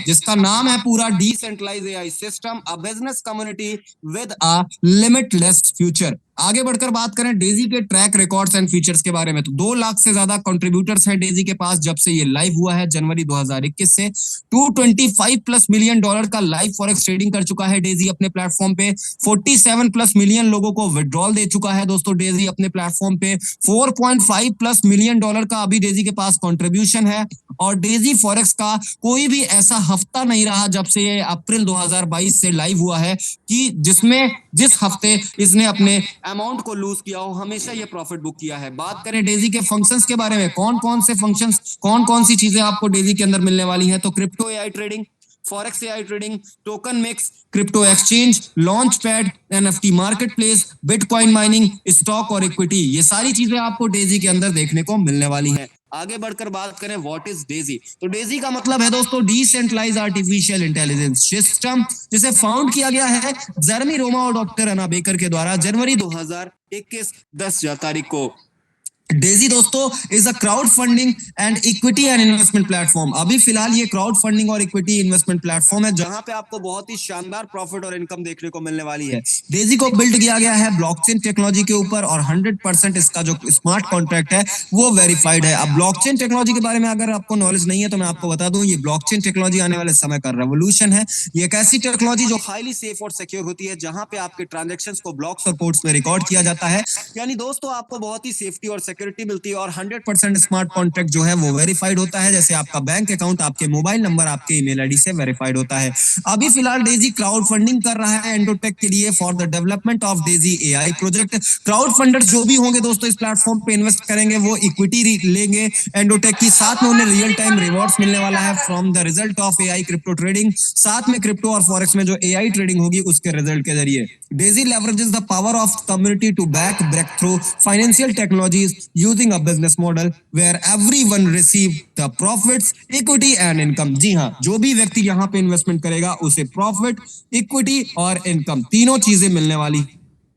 जिसका नाम है पूरा decentralise AI system, a business community with a limitless future. आगे बढ़कर बात करें डेजी के ट्रैक रिकॉर्ड्स एंड फीचर्स के बारे में, तो 2 लाख से ज्यादा कंट्रीब्यूटर्स हैं डेजी के पास जब से ये लाइव हुआ है जनवरी 2021 से। 225 प्लस मिलियन डॉलर का लाइव फॉरेक्स ट्रेडिंग कर चुका है डेजी अपने प्लेटफॉर्म पे। 47 प्लस मिलियन लोगों को विड्रॉल दे चुका है दोस्तों डेजी अपने प्लेटफॉर्म पे। 4.5 प्लस मिलियन डॉलर का अभी डेजी के पास कंट्रीब्यूशन है। और डेजी फॉरेक्स का कोई भी ऐसा हफ्ता नहीं रहा जब से ये अप्रैल 2022 से लाइव हुआ है कि जिस हफ्ते इसने अपने अमाउंट को लूज किया हो, हमेशा ये प्रॉफिट बुक किया है। बात करें डेजी के फंक्शंस के बारे में, कौन कौन से फंक्शंस, कौन कौन सी चीजें आपको डेजी के अंदर मिलने वाली हैं, तो crypto AI trading, forex AI trading, token mix, crypto exchange, launch pad, NFT market place, bitcoin mining, stock और इक्विटी, ये सारी चीजें आपको डेजी के अंदर देखने को मिलने वाली हैं। आगे बढ़कर बात करें व्हाट इज डेजी, तो डेजी का मतलब है दोस्तों डिसेंट्रलाइज आर्टिफिशियल इंटेलिजेंस सिस्टम, जिसे फाउंड किया गया है जेरेमी रोमा और डॉक्टर अना बेकर के द्वारा जनवरी 2021 10 तारीख को। डेजी दोस्तों is a crowd funding and equity and investment platform. अभी फिलहाल ये क्राउड फंडिंग और इक्विटी इन्वेस्टमेंट प्लेटफॉर्म है जहां पे आपको बहुत ही शानदार प्रॉफिट और इनकम देखने को मिलने वाली है। डेजी को बिल्ड किया गया है ब्लॉकचेन टेक्नोलॉजी के ऊपर और 100% इसका जो स्मार्ट कॉन्ट्रैक्ट है वो वेरीफाइड है। अब ब्लॉकचेन टेक्नोलॉजी के बारे में अगर आपको नॉलेज नहीं है तो मैं आपको बता दूं, ये ब्लॉकचेन टेक्नोलॉजी आने वाले समय का रेवोल्यूशन है। ये एक ऐसी टेक्नोलॉजी जो हाईली सेफ और सिक्योर होती है, जहां पे आपके ट्रांजेक्शंस को ब्लॉक्स और पोर्ट्स में रिकॉर्ड किया जाता है। यानी दोस्तों आपको बहुत ही सेफ्टी और सिक्योरिटी मिलती है और 100% स्मार्ट कॉन्ट्रैक्ट जो है वो वेरीफाइड होता है, जैसे आपका बैंक अकाउंट आपके मोबाइल नंबर आपके ईमेल आईडी से वेरीफाइड होता है। अभी फिलहाल डेजी क्राउड फंडिंग कर रहा है एंडोटेक के लिए for the development of Daisy AI project. Crowd funders जो भी होंगे दोस्तों इस प्लेटफॉर्म पे इन्वेस्ट करेंगे वो इक्विटी लेंगे एंडोटेक की, साथ में उन्हें रियल टाइम रिवॉर्ड्स मिलने वाला है from the result of AI crypto trading, साथ में क्रिप्टो और फॉरेक्स में जो एआई ट्रेडिंग होगी उसके रिजल्ट के जरिए। Daisy leverages the power of community to back breakthrough financial technologies using a business model where everyone receive the profits, equity and income। जी हाँ, जो भी व्यक्ति यहाँ पे इन्वेस्टमेंट करेगा उसे प्रॉफिट, इक्विटी और इनकम तीनों चीजें मिलने वाली।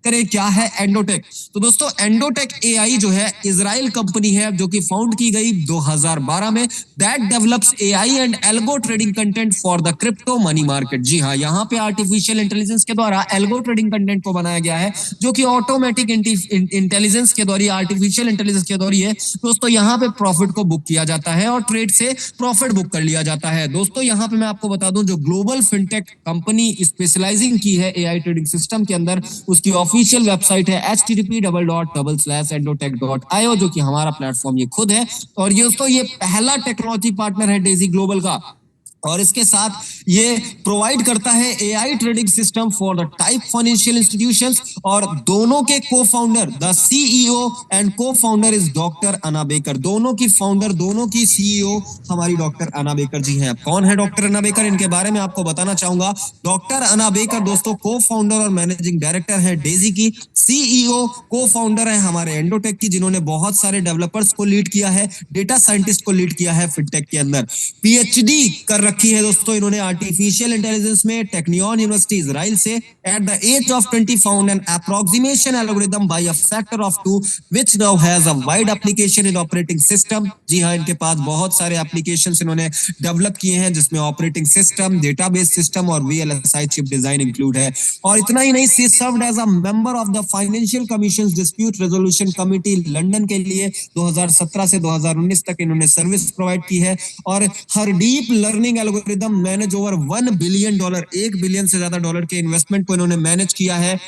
करें क्या है एंडोटेक, तो दोस्तों एंडोटेक एआई जो है इजराइल कंपनी है जो कि फाउंड की गई 2012 में, that develops AI and algo trading content for the crypto money market. जी हाँ, यहाँ पे आर्टिफिशियल इंटेलिजेंस के द्वारा एल्गो ट्रेडिंग कंटेंट को बनाया गया है जो कि ऑटोमेटिक इंटेलिजेंस के द्वारा, आर्टिफिशियल इंटेलिजेंस के द्वारा दोस्तों यहाँ पे प्रॉफिट को बुक किया जाता है और ट्रेड से प्रॉफिट बुक कर लिया जाता है। दोस्तों यहाँ पे मैं आपको बता दूं, जो ग्लोबल फिनटेक कंपनी स्पेशलाइजिंग की है एआई ट्रेडिंग सिस्टम के अंदर, उसकी ऑफिशियल वेबसाइट है http://endotech.io, जो कि हमारा प्लेटफॉर्म ये खुद है। और ये दोस्तों ये पहला टेक्नोलॉजी पार्टनर है डेजी ग्लोबल का, और इसके साथ ये प्रोवाइड करता है AI trading system for the type financial institutions. और दोनों के co-founder, the CEO and co-founder is doctor Anna Baker. दोनों की फाउंडर, दोनों की सीईओ हमारी डॉक्टर अना बेकर जी हैं। कौन है डॉक्टर अना बेकर, इनके बारे में आपको बताना चाहूंगा। डॉक्टर अना बेकर दोस्तों को-फाउंडर और मैनेजिंग डायरेक्टर है डेजी की, सीईओ को-फाउंडर है हमारे एंडोटेक की, जिन्होंने बहुत सारे डेवलपर्स को लीड किया है, डेटा साइंटिस्ट को लीड किया है फिनटेक के अंदर। पीएचडी कर रखी है दोस्तों इन्होंने आर्टिफिशियल इंटेलिजेंस में टेक्नियन यूनिवर्सिटी इजराइल से। At the age of 20 found an approximation algorithm by a factor of 2 which now has a wide application in operating system. जी हाँ, इनके पास बहुत सारे एप्लीकेशंस इन्होंने डेवलप किए हैं जिसमें ऑपरेटिंग सिस्टम, डेटाबेस सिस्टम और वीएलएसआई चिप डिजाइन इंक्लूड है। और इतना ही नहीं, she served as a member of the financial commission dispute resolution committee London के लिए 2017 से 2019 तक इन्होंने सर्विस प्रोवाइड की है। और हर deep learning algorithm manage over $1 billion, 1 billion से ज्यादा डॉलर के इन्वेस्टमेंट को इन्होंने मैनेज किया है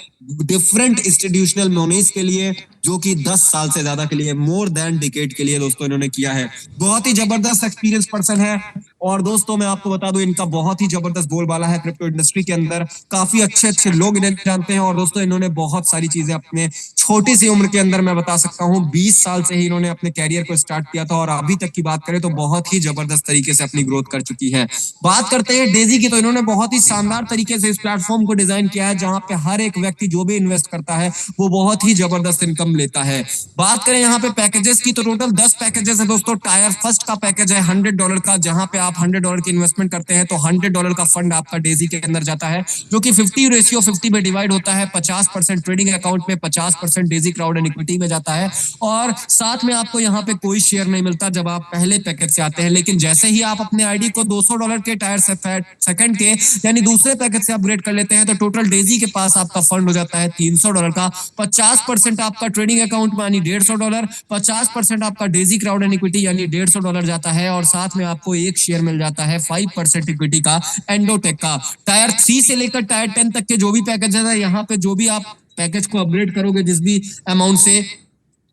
डिफरेंट इंस्टीट्यूशनल मोनीज के लिए, जो कि 10 साल से ज्यादा के लिए, मोर देन डिकेड के लिए दोस्तों इन्होंने किया है। बहुत ही जबरदस्त एक्सपीरियंस पर्सन है। और दोस्तों मैं आपको बता दूं, इनका बहुत ही जबरदस्त बोलबाला है क्रिप्टो इंडस्ट्री के अंदर, काफी अच्छे अच्छे लोग इन्हें जानते हैं। और दोस्तों इन्होंने बहुत सारी चीजें अपने छोटी सी उम्र के अंदर, मैं बता सकता हूँ 20 साल से ही इन्होंने अपने कैरियर को स्टार्ट किया था, और अभी तक की बात करें तो बहुत ही जबरदस्त तरीके से अपनी ग्रोथ कर चुकी है। बात करते हैं डेजी की, तो इन्होंने बहुत ही शानदार तरीके से इस प्लेटफॉर्म को डिजाइन किया है जहां पे हर एक व्यक्ति जो भी इन्वेस्ट करता है वो बहुत ही जबरदस्त इनकम लेता है। बात करें यहाँ पे पैकेजेस की, तो टोटल 10 पैकेजेस है दोस्तों। टायर फर्स्ट का पैकेज है $100 का, जहां पे आप $100 की इन्वेस्टमेंट करते हैं तो $100 का फंड आपका डेजी के अंदर जाता है, जो कि 50:50 में डिवाइड होता है। 50% ट्रेडिंग अकाउंट में, 50% डेजी क्राउड एंड इक्विटी में जाता है। और साथ में आपको यहाँ पे कोई शेयर नहीं मिलता जब आप पहले पैकेज से आते हैं, लेकिन जैसे ही आप अपने आईडी को $200 के टायर सेकंड के यानी दूसरे पैकेज से अपग्रेड कर लेते हैं, तो टोटल डेजी के पास आपका फंड हो जाता है $300 का। 50% आपका ट्रेडिंग अकाउंट में यानी $150, 50% आपका डेजी क्राउड एंड इक्विटी यानी $150 जाता है, और साथ में आपको एक शेयर मिल जाता है 5% इक्विटी का एंडोटेक का। टायर 3 से लेकर टायर 10 तक के जो भी पैकेज है, यहाँ पे जो भी आप पैकेज को अपग्रेड करोगे जिस भी अमाउंट से,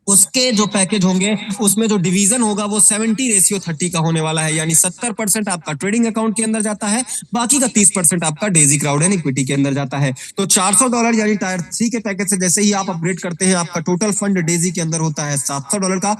उसके जो पैकेज होंगे उसमें जो डिवीजन होगा वो 70:30 का होने वाला है, यानी 70% आपका ट्रेडिंग अकाउंट के अंदर जाता है, बाकी का 30% आपका डेजी क्राउड एंड इक्विटी के अंदर जाता है। तो $400 यानी टायर 3 के पैकेज से जैसे ही आप अपग्रेड करते हैं, आपका टोटल फंड डेजी के अंदर होता है $700 का।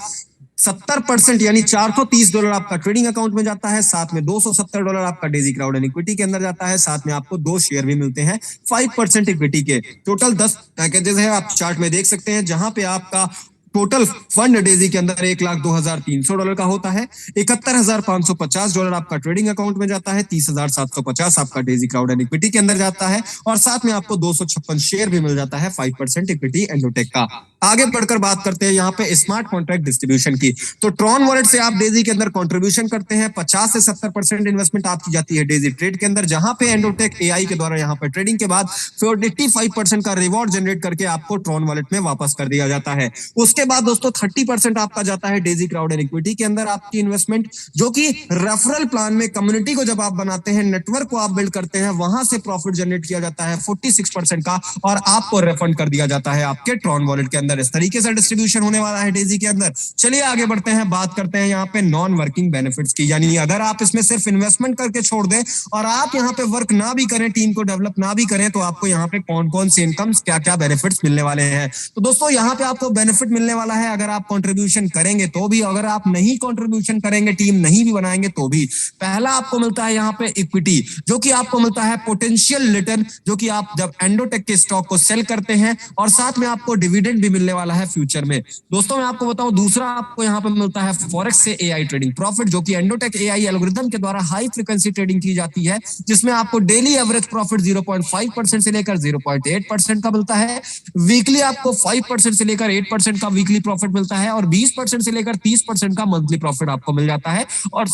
70% यानी $430 आपका ट्रेडिंग अकाउंट में जाता है, साथ में $270 आपका डेजी क्राउड एंड इक्विटी के अंदर जाता है, साथ में आपको 2 शेयर भी मिलते हैं 5% इक्विटी के। टोटल 10 पैकेजेस है, आप चार्ट में देख सकते हैं, जहां पे आपका टोटल फंड डेजी के अंदर $1,02,300 का होता है। $71,550 आपका ट्रेडिंग अकाउंट में जाता है, 30,750 आपका डेजी क्राउड एंड इक्विटी के अंदर जाता है, और साथ में आपको 256 शेयर भी मिल जाता है 5% इक्विटी एंडोटेक का। आगे बढ़कर बात करते हैं यहाँ पे स्मार्ट कॉन्ट्रैक्ट डिस्ट्रीब्यूशन की। तो ट्रॉन वॉलेट से आप डेजी के अंदर कंट्रीब्यूशन करते हैं, 50 से 70% इन्वेस्टमेंट आपकी जाती है डेजी ट्रेड के अंदर, जहां पे एंडोटेक एआई के द्वारा यहाँ पे ट्रेडिंग के बाद 85% का रिवॉर्ड जनरेट करके आपको ट्रॉन वॉलेट में वापस कर दिया जाता है। उसके बाद दोस्तों 30% आपका जाता है डेजी क्राउड एंड इक्विटी के अंदर आपकी इन्वेस्टमेंट, जो कि रेफरल प्लान में कम्युनिटी को जब आप बनाते हैं, नेटवर्क को आप बिल्ड करते हैं, वहां से प्रॉफिट जनरेट किया जाता है 46% का, और आपको रिफंड कर दिया जाता है आपके ट्रॉन वॉलेट के अंदर। इस तरीके से डिस्ट्रीब्यूशन होने वाला है डेजी के अंदर। चलिए आगे बढ़ते हैं, बात करते हैं यहाँ पे नॉन वर्किंग बेनिफिट्स की, यानी अगर आप इसमें सिर्फ इन्वेस्टमेंट करके छोड़ दें और आप यहाँ पे वर्क ना भी करें, टीम को डेवलप ना भी करें, तो आपको यहाँ पे कौन कौन से इनकम्स, क्या क्या बेनिफिट्स मिलने वाले हैं। तो दोस्तों यहाँ पे आपको बेनिफिट मिलने वाला है अगर आप कंट्रीब्यूशन करेंगे तो भी, अगर आप नहीं कंट्रीब्यूशन करेंगे, टीम नहीं भी बनाएंगे तो भी। पहला आपको मिलता है यहाँ पे इक्विटी, जो कि आपको मिलता है पोटेंशियल रिटर्न, जो कि आप जब एंडोटेक के स्टॉक को सेल करते हैं, और साथ में आपको डिविडेंड भी मिलने वाला है फ्यूचर में। दोस्तों मैं आपको बताऊं, दूसरा आपको यहाँ पे मिलता है फॉरेक्स से एआई ट्रेडिंग प्रॉफिट, जो कि एंडोटेक एआई एल्गोरिथम के द्वारा हाई फ्रीक्वेंसी ट्रेडिंग की जाती है, जिसमें आपको डेली एवरेज प्रॉफिट 0.5% से लेकर 0.8% का मिलता है। वीकली आपको 5% से लेकर 8% का वीकली प्रॉफिट मिलता है, और 20% से लेकर 30% का मंथली प्रॉफिट आपको मिल जाता है, और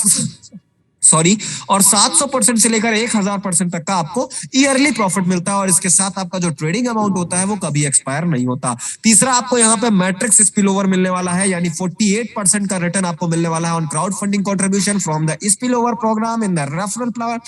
700% से लेकर 1000% तक का आपको ईयरली प्रॉफिट मिलता है, और इसके साथ आपका जो ट्रेडिंग अमाउंट होता है वो कभी एक्सपायर नहीं होता। तीसरा आपको यहाँ पे मैट्रिक्स स्पिलओवर मिलने वाला है, यानी 48% का रिटर्न आपको मिलने वाला है on crowd funding contribution from the spillover program in the referral plan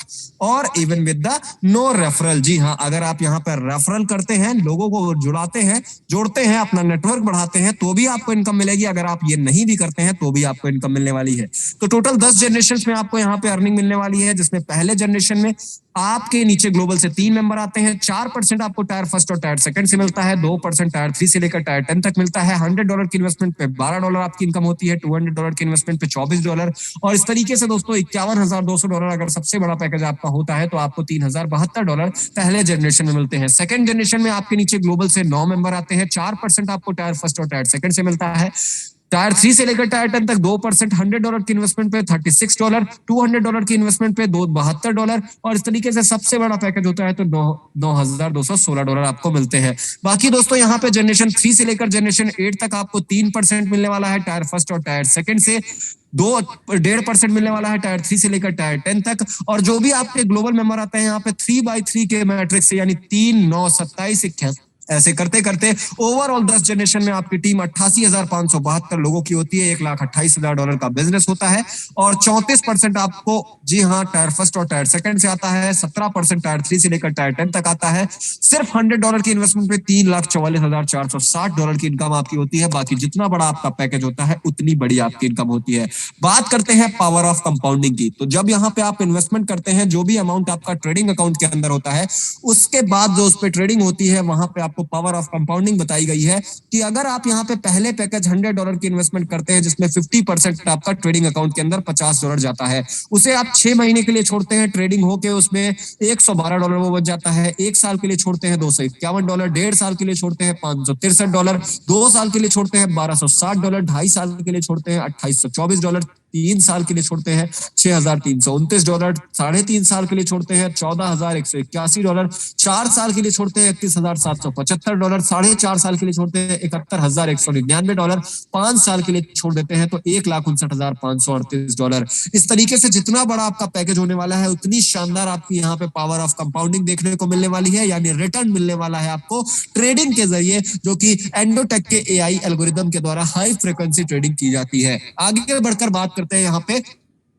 और even with the no referral. जी हाँ, अगर आप यहाँ पे रेफरल करते हैं, लोगों को जुड़ाते हैं, जोड़ते हैं, अपना नेटवर्क बढ़ाते हैं, तो भी आपको इनकम मिलेगी। अगर आप ये नहीं भी करते हैं तो भी आपको इनकम मिलने वाली है। तो टोटल 10 जनरेशन में आपको यहाँ पे अर्निंग मिलने वाली है, जिसमें पहले जनरेशन में आपके नीचे ग्लोबल से 3 मेंबर आते हैं। 4% आपको टायर फर्स्ट और टायर सेकंड से मिलता है, 2% टायर 3 से लेकर टायर 10 तक मिलता है। $100 की इन्वेस्टमेंट पे $12 आपकी इनकम होती है, $200 की इन्वेस्टमेंट पे $24, और इस तरीके से दोस्तों $51,200 अगर सबसे बड़ा पैकेज आपका होता है तो आपको $3072 पहले जनरेशन में मिलते हैं। सेकंड जनरेशन में आपके नीचे ग्लोबल से 9 मेंबर आते हैं। 4% आपको टायर फर्स्ट और टायर सेकंड से मिलता है। टायर 3 से लेकर टायर 10 तक 2%, $100 की इन्वेस्टमेंट पे $36, $200 की इन्वेस्टमेंट पे $72, और इस तरीके से सबसे बड़ा पैकेज होता है तो $9,216 आपको मिलते हैं। बाकी दोस्तों यहाँ पे जनरेशन 3 से लेकर जनरेशन 8 तक आपको 3% मिलने वाला है टायर फर्स्ट और टायर सेकंड से, 1.5% मिलने वाला है टायर 3 से लेकर टायर 10 तक, और जो भी आपके ग्लोबल मेंबर आते हैं यहाँ पे 3x3 के मैट्रिक्स से, यानी 3, 9, 27, 81, ऐसे करते करते ओवरऑल 10 जनरेशन में आपकी टीम 88,572 लोगों की होती है। $1,28,000 का बिजनेस होता है, और 34% आपको, जी हाँ, टायर फर्स्ट और टायर सेकंड से आता है। 17% टायर 3 से लेकर टायर 10 तक आता है। सिर्फ $100 की इन्वेस्टमेंट पे $3,44,460 की इनकम आपकी होती है। बाकी जितना बड़ा आपका पैकेज होता है उतनी बड़ी आपकी इनकम होती है। बात करते हैं पावर ऑफ कंपाउंडिंग की। तो जब यहाँ पे आप इन्वेस्टमेंट करते हैं, जो भी अमाउंट आपका ट्रेडिंग अकाउंट के अंदर होता है, उसके बाद जो उस पर ट्रेडिंग होती है, वहां पे आपको पावर ऑफ कंपाउंडिंग बताई गई है कि अगर आप यहाँ पे पहले पैकेज $100 की इन्वेस्टमेंट करते हैं जिसमें 50% आपका ट्रेडिंग अकाउंट के अंदर $50 जाता है, उसे आप 6 महीने के लिए छोड़ते हैं, ट्रेडिंग होके उसमें $112 वो बच जाता है। 1 साल के लिए छोड़ते हैं $251, 1.5 साल के लिए छोड़ते हैं $563, 2 साल के लिए छोड़ते हैं $1260, 2.5 साल के लिए छोड़ते हैं $2824, 3 साल के लिए छोड़ते हैं $6329, 3.5 साल के लिए छोड़ते हैं $14,181, 4 साल के लिए छोड़ते हैं $31,775, 4.5 साल के लिए छोड़ते हैं $71,199, 5 साल के लिए छोड़ देते हैं तो $1,59,538। इस तरीके से जितना बड़ा आपका पैकेज होने वाला है उतनी शानदार आपकी यहाँ पे पावर ऑफ कंपाउंडिंग देखने को मिलने वाली है, यानी रिटर्न मिलने वाला है आपको ट्रेडिंग के जरिए, जो कि एंडोटेक के एआई एल्गोरिदम के द्वारा हाई फ्रीक्वेंसी ट्रेडिंग की जाती है। आगे बढ़कर बात करते हैं यहाँ पे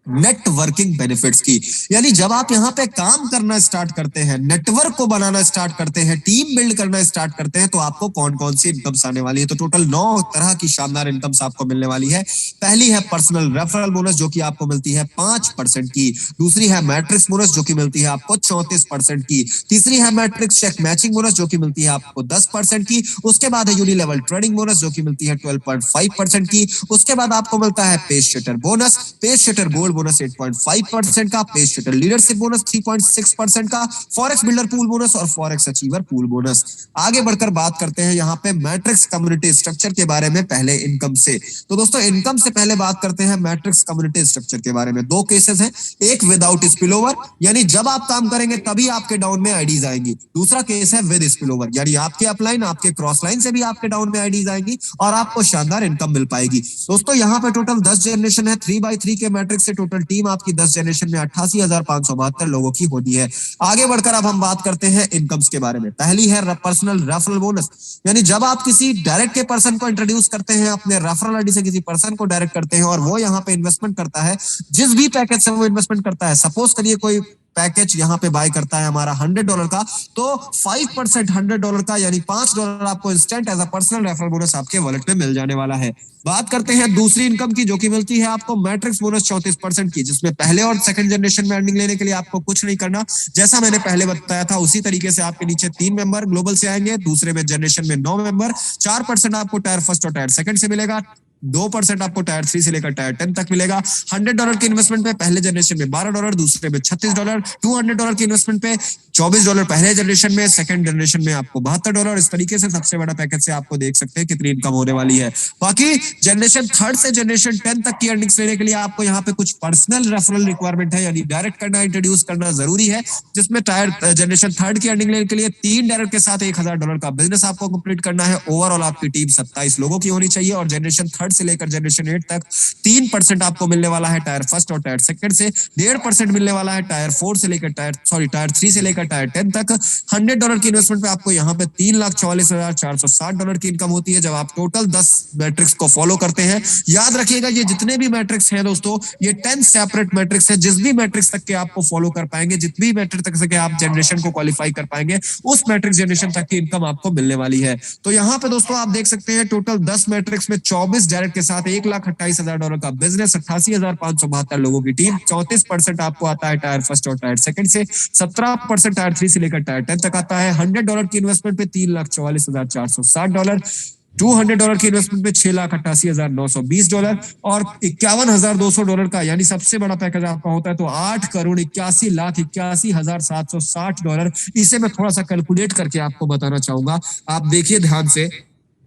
नेटवर्किंग बेनिफिट्स की, यानी जब आप यहाँ पे काम करना स्टार्ट करते हैं, नेटवर्क को बनाना स्टार्ट करते हैं, टीम बिल्ड करना स्टार्ट करते हैं, तो आपको कौन कौन सी इनकम्स आने वाली है। तो टोटल 9 तरह की शानदार इनकम्स आपको मिलने वाली है। पहली है पर्सनल रेफरल बोनस जो कि आपको मिलती है 5% की। दूसरी है मैट्रिक्स बोनस जो कि मिलती है आपको 34% की। तीसरी है मैट्रिक्स चेक मैचिंग बोनस जो कि मिलती है आपको 10% की। उसके बाद है यूनिलेवल ट्रेडिंग बोनस जो कि मिलती है 12.5% की। उसके बाद आपको मिलता है page shutter bonus, page shutter gold bonus 8.5% का, पेज शटर लीडरशिप बोनस 3.6% का, फॉरेक्स बिल्डर पूल बोनस और फॉरेक्स अचीवर पूल बोनस। आगे बढ़कर बात करते हैं यहाँ पे मैट्रिक्स कम्युनिटी स्ट्रक्चर के बारे में पहले इनकम से। तो दोस्तों इनकम से पहले बात करते हैं मैट्रिक्स कम्युनिटी स्ट्रक्चर के बारे में। 2 केसेस हैं, एक विदाउट स्पिलओवर, यानी जब आप काम करेंगे तभी आपके डाउन में आईडीज आएंगी। दूसरा केस है विद स्पिलओवर, यानी आपके अपलाइन आपके क्रॉस लाइन से भी आपके डाउन में आईडीज आएंगी और आपको शानदार इनकम मिल पाएगी। दोस्तों यहाँ पे टोटल 10 जनरेशन है, 3x3 के मैट्रिक्स से टोटल टीम आपकी 10 जनरेशन में 88,572 लोगों की होती है। आगे बढ़कर अब हम बात करते हैं इनकम्स के बारे में। पहली है पर्सनल रेफरल बोनस, यानी जब आप किसी डायरेक्ट के पर्सन को इंट्रोड्यूस करते हैं, अपने रेफरल आईडी से किसी पर्सन को डायरेक्ट करते हैं और वो यहाँ पे इन्वेस्टमेंट करता है, जिस भी पैकेज से वो इन्वेस्टमेंट करता है, सपोज करिए कोई पैकेज यहाँ पे बाय करता है हमारा $100 का, तो 5% $100 का यानी $5 आपको instant as a personal referral bonus आपके वॉलेट में मिल जाने वाला है। बात करते हैं दूसरी इनकम की जो कि मिलती है आपको मैट्रिक्स बोनस 34% की, जिसमें पहले और सेकंड जनरेशन में अर्निंग लेने के लिए आपको कुछ नहीं करना। जैसा मैंने पहले बताया था उसी तरीके से आपके नीचे 3 मेंबर ग्लोबल से आएंगे, दूसरे में जनरेशन में 9 मेंबर, 4% आपको टायर फर्स्ट और टायर सेकंड से मिलेगा, 2% आपको टायर 3 से लेकर टायर 10 तक मिलेगा। $100 की इन्वेस्टमेंट पे पहले जनरेशन में $12, दूसरे में $36, $200 की इन्वेस्टमेंट पे $24 पहले जनरेशन में, सेकंड जनरेशन में आपको $72। इस तरीके से सबसे बड़ा पैकेज से आपको देख सकते हैं कितनी इनकम होने वाली है। बाकी जनरेशन 3 से जनरेशन 10 तक की अर्निंग्स लेने के लिए आपको यहाँ पे कुछ पर्सनल रेफरल रिक्वायरमेंट है, यानी डायरेक्ट करना, इंट्रोड्यूस करना जरूरी है, जिसमें टायर जनरेशन 3 की अर्निंग लेने के लिए 3 डायरेक्ट के साथ $1,000 का बिजनेस आपको कंप्लीट करना है। ओवरऑल आपकी टीम 27 लोगों की होनी चाहिए और जनरेशन 3 से लेकर जनरेशन 8 तक 3% आपको मिलने वाला है टायर फर्स्ट और टायर सेकंड से, 1.5% मिलने वाला है टायर 4 से लेकर टायर 3 से लेकर टायर 10 तक। $100 की इन्वेस्टमेंट पे आपको यहाँ पे $3,44,460 की इनकम होती है जब आप टोटल 10 मैट्रिक्स को फॉलो करते हैं। याद रखिएगा ये जितने भी मैट्रिक्स हैं दोस्तों, ये 10 सेपरेट मैट्रिक्स है। जिस भी मैट्रिक्स तक के आपको फॉलो कर पाएंगे, जितनी मैट्रिक्स तक से आप जनरेशन को क्वालिफाई कर पाएंगे, उस मैट्रिक्स जनरेशन तक की इनकम आपको मिलने वाली है। तो यहाँ पे दोस्तों आप देख सकते हैं टोटल 10 मैट्रिक्स में 24 डायरेक्ट के साथ $1,28,000 का बिजनेस, 88,572 लोगों की टीम, 34% आपको आता है टायर फर्स्ट और टायर सेकंड से, 17% टायर 3 से लेकर टायर 10 तक आता है। $100 की इन्वेस्टमेंट पे $3,44,460, $200 की इन्वेस्टमेंट पे $6,88,920 और $51,200 का यानी सबसे बड़ा पैकेज आपका होता है तो $8,81,81,760। इसे मैं थोड़ा सा कैलकुलेट करके आपको बताना चाहूंगा, आप देखिए ध्यान से।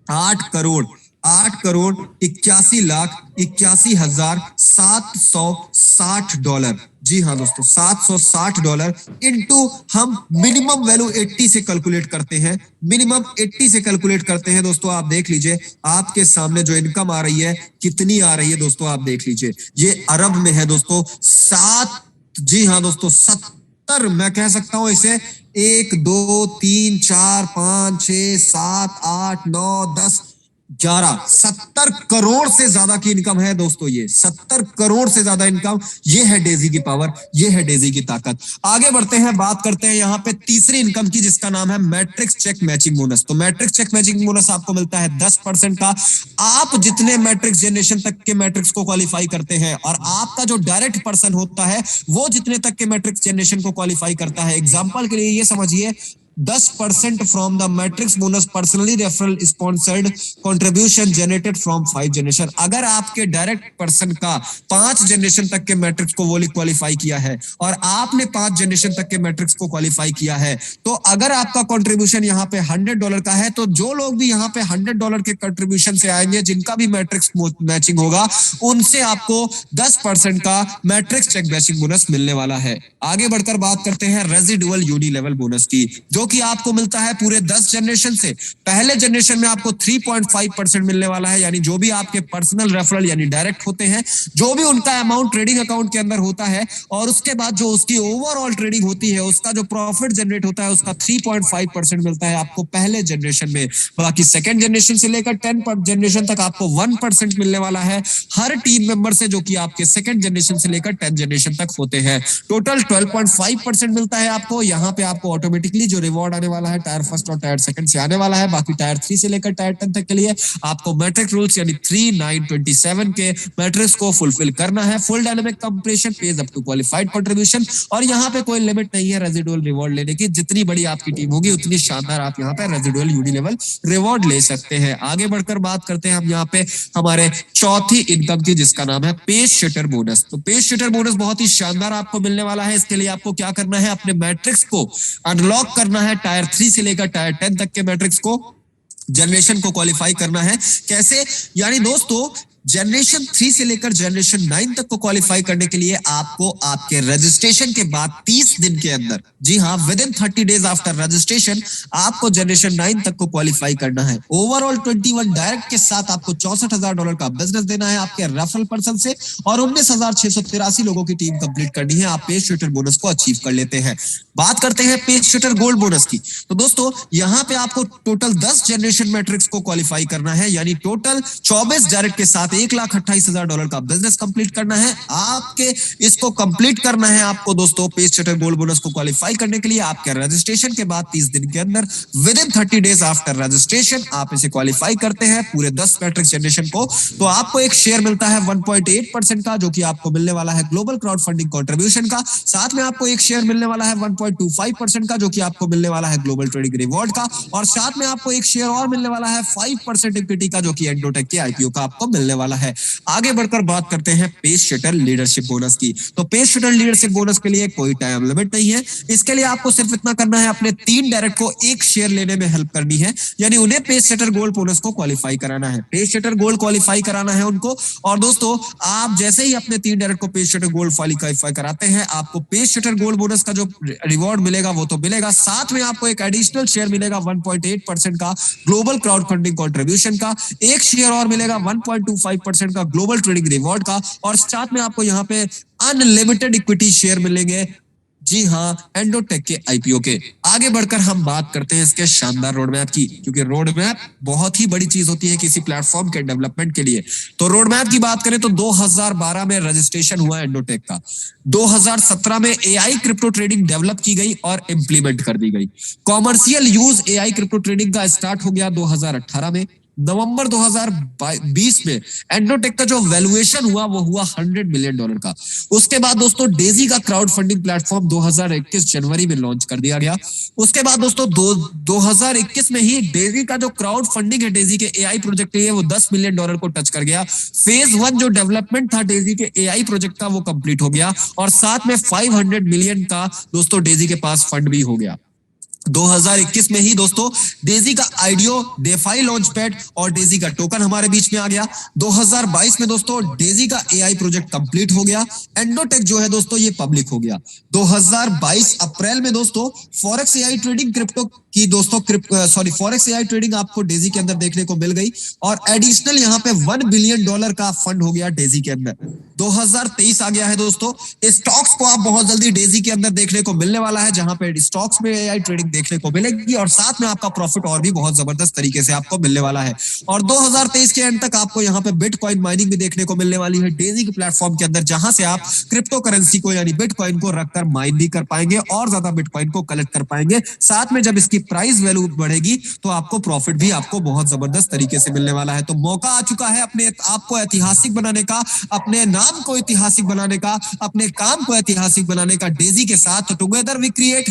8,81,81,760। जी हाँ दोस्तों, $760 इंटू हम मिनिमम वैल्यू 80 से कैलकुलेट करते हैं, मिनिमम 80 से कैलकुलेट करते हैं दोस्तों। आप देख लीजिए आपके सामने जो इनकम आ रही है कितनी आ रही है दोस्तों, आप देख लीजिए ये अरब में है दोस्तों। जी हाँ दोस्तों, 70 मैं कह सकता हूं इसे, 1 2 3 4 5 6 7 8 9 10 11 70 करोड़ से ज्यादा की इनकम है दोस्तों। ये 70 करोड़ से ज्यादा इनकम, ये है डेजी की पावर, ये है डेजी की ताकत। आगे बढ़ते हैं, बात करते हैं यहाँ पे तीसरी इनकम की जिसका नाम है मैट्रिक्स चेक मैचिंग बोनस। तो मैट्रिक्स चेक मैचिंग बोनस आपको मिलता है 10% का। आप जितने मैट्रिक्स जनरेशन तक के मैट्रिक्स को क्वालिफाई करते हैं और आपका जो डायरेक्ट पर्सन होता है वो जितने तक के मैट्रिक्स जनरेशन को क्वालिफाई करता है, एग्जाम्पल के लिए ये समझिए 10% from the matrix bonus personally referral sponsored contribution generated from 5 generation. अगर आपके डायरेक्ट पर्सन का 5 जनरेशन तक के मैट्रिक्स को वो क्वालिफाई किया है और आपने 5 जनरेशन तक के मैट्रिक्स को क्वालिफाई किया है, तो अगर आपका कंट्रीब्यूशन यहाँ पे $100 का है, तो जो लोग भी यहाँ पे $100 के कंट्रीब्यूशन से आएंगे, जिनका भी मैट्रिक्स मैचिंग होगा, उनसे आपको 10% का मैट्रिक्स चेक बैशिंग बोनस मिलने वाला है। आगे बढ़कर बात करते हैं रेजिडुअल यूनी लेवल बोनस की, जो कि आपको मिलता है पूरे 10 जनरेशन से। पहले जनरेशन में आपको 3.5% मिलने वाला है, यानी जो भी आपके पर्सनल रेफरल यानी डायरेक्ट होते हैं, जो भी उनका अमाउंट ट्रेडिंग अकाउंट के अंदर होता है, और उसके बाद जो उसकी ओवरऑल ट्रेडिंग होती है, उसका जो प्रॉफिट जनरेट होता है, उसका 3.5% मिलता है आपको पहले जनरेशन में। बाकी सेकंड जनरेशन से लेकर 10 जनरेशन तक आपको 1% मिलने वाला है हर टीम मेंबर से, जो कि आपके सेकंड जनरेशन से लेकर 10 जनरेशन तक होते हैं। टोटल 12.5% मिलता है आपको। यहाँ पे आपको ऑटोमेटिकली जो रिवॉर्ड आने वाला है टायर फर्स्ट और टायर सेकंड से आने वाला है। बाकी टायर 3 से लेकर टायर 10 तक के लिए आपको मैट्रिक रूल्स यानी 3, 9, 27 के मैट्रिक्स को फुलफिल करना है। Full dynamic completion page up to qualified contribution, और यहाँ पे कोई लिमिट नहीं है रेजिडुअल रिवॉर्ड लेने की। जितनी बड़ी आपकी टीम होगी, उतनी शानदार आप यहाँ पे रेजिडुअल यूनी लेवल रिवॉर्ड ले सकते हैं। आगे बढ़कर बात करते हैं हम यहाँ पे हमारे चौथी इनकम की, जिसका नाम है पेज शिटर बोनस। तो पेज शिटर बोनस बहुत ही शानदार आपको मिलने वाला है। इसके लिए आपको क्या करना है, अपने मैट्रिक्स को अनलॉक करना है। टायर 3 से लेकर टायर 10 तक के मैट्रिक्स को, जनरेशन को क्वालिफाई करना है। कैसे, यानी दोस्तों जनरेशन 3 से लेकर जनरेशन 9 तक को क्वालिफाई करने के लिए आपको आपके रजिस्ट्रेशन के बाद 30 दिन के अंदर, जी हाँ, with in 30 days after registration, आपको जनरेशन 9 तक को क्वालिफाई करना है। ओवरऑल 21 डायरेक्ट के साथ आपको $64,000 का बिजनेस देना है आपके रेफरल पर्सन से, और 19,683 लोगों की टीम कंप्लीट करनी है। आप पेज शूटर बोनस को अचीव कर लेते हैं। बात करते हैं पेज शूटर गोल्ड बोनस की। तो दोस्तों यहाँ पे आपको टोटल 10 जनरेशन मैट्रिक्स को क्वालिफाई करना है, यानी टोटल 24 डायरेक्ट के साथ $1,28,000 का बिजनेस कंप्लीट करना है। आपके इसको कंप्लीट करना है आपको दोस्तों पेज शूटर गोल्ड बोनस को क्वालिफाई करने के लिए आपके रजिस्ट्रेशन के बाद 30 दिन के अंदर, with in 30 days after registration, आप इसे क्वालिफाई करते हैं पूरे 10 मैट्रिक्स जनरेशन को, तो आपको एक शेयर मिलता है 1.8% का, जो कि आपको मिलने वाला है ग्लोबल क्राउड फंडिंग कॉन्ट्रीब्यूशन का। साथ में आपको एक शेयर मिलने वाला है 1.25% का, जो कि आपको मिलने वाला है ग्लोबल ट्रेडिंग रिवॉर्ड का, और साथ में आपको एक शेयर और मिलने वाला है 5% इक्विटी का, जो कि एंडोटेक के आईपीओ का आपको मिलने वाला है। आगे बढ़कर बात करते हैं पेज शटर लीडरशिप बोनस की। तो पेज शटर लीडरशिप बोनस के लिए कोई टाइम लिमिट नहीं है। इसके लिए आपको सिर्फ इतना करना है, अपने 3 डायरेक्ट को एक शेयर लेने में हेल्प करनी है, यानी उन्हें पेज शटर गोल्ड बोनस को क्वालिफाई कराना है, पेज शटर गोल्ड क्वालिफाई कराना है उनको। और दोस्तों आप जैसे ही अपने 3 डायरेक्ट को पेज शटर गोल्ड क्वालिफाई कराते हैं, आपको पेज शटर गोल्ड बोनस का जो रिवॉर्ड मिलेगा वो तो मिलेगा, साथ में आपको एक एडिशनल शेयर मिलेगा 1.8% का ग्लोबल क्राउड फंडिंग कॉन्ट्रीब्यूशन का, एक शेयर और मिलेगा 1.25% का ग्लोबल ट्रेडिंग रिवॉर्ड का, और साथ में आपको यहाँ पे अनलिमिटेड इक्विटी शेयर मिलेंगे, जी हाँ, एंडोटेक के आईपीओ के। आगे बढ़कर हम बात करते हैं इसके शानदार रोड मैप की, क्योंकि रोड मैप बहुत ही बड़ी चीज होती है किसी प्लेटफॉर्म के डेवलपमेंट के लिए। तो रोड मैप की बात करें तो 2012 में रजिस्ट्रेशन हुआ एंडोटेक का, 2017 में एआई क्रिप्टो ट्रेडिंग डेवलप की गई और इंप्लीमेंट कर दी गई। Commercial use AI crypto trading का स्टार्ट हो गया 2018 में। नवंबर 2020 में एंडोटेक का जो वैल्यूएशन हुआ वो हुआ $100 मिलियन का। उसके बाद दोस्तों डेजी का क्राउड फंडिंग प्लेटफॉर्म 2021 जनवरी में लॉन्च कर दिया गया। उसके बाद दोस्तों 2021 में ही डेजी का जो क्राउड फंडिंग है डेजी के एआई प्रोजेक्ट के लिए, वो $10 मिलियन को टच कर गया। फेज 1 जो डेवलपमेंट था डेजी के एआई प्रोजेक्ट का, वो कंप्लीट हो गया, और साथ में 500 मिलियन का दोस्तों डेजी के पास फंड भी हो गया। 2021 में ही दोस्तों डेजी का आईडीओ, डेफाई लॉन्च पैड और डेजी का टोकन हमारे बीच में आ गया। 2022 में दोस्तों डेजी का एआई प्रोजेक्ट कंप्लीट हो गया। एंडोटेक जो है दोस्तों ये पब्लिक हो गया। 2022 अप्रैल में दोस्तों फॉरेक्स एआई ट्रेडिंग क्रिप्टो की दोस्तों फॉरेक्स एआई ट्रेडिंग आपको डेजी के अंदर देखने को मिल गई, और एडिशनल यहाँ पे $1 बिलियन का फंड हो गया डेजी के अंदर। 2023 आ गया है दोस्तों। स्टॉक्स को आप बहुत जल्दी डेजी के अंदर देखने को मिलने वाला है, जहां पे स्टॉक्स में एआई ट्रेडिंग देखने को मिलेगी, और साथ में आपका प्रॉफिट और भी बहुत जबरदस्त तरीके से आपको मिलने वाला है। और 2023 के एंड तक आपको यहाँ पे बिटकॉइन माइनिंग भी देखने को मिलने वाली है डेजी के प्लेटफॉर्म के अंदर, जहां से आप क्रिप्टो करेंसी को यानी बिटकॉइन को रखकर माइन भी कर पाएंगे और ज्यादा बिटकॉइन को कलेक्ट कर पाएंगे। साथ में जब इसकी प्राइस वैल्यू बढ़ेगी तो आपको प्रॉफिट भी आपको बहुत जबरदस्त तरीके से मिलने वाला है। तो मौका आ चुका है अपने आप को ऐतिहासिक बनाने का, अपने नाम को ऐतिहासिक बनाने का, अपने काम को ऐतिहासिक बनाने का डेजी के साथ। Together we create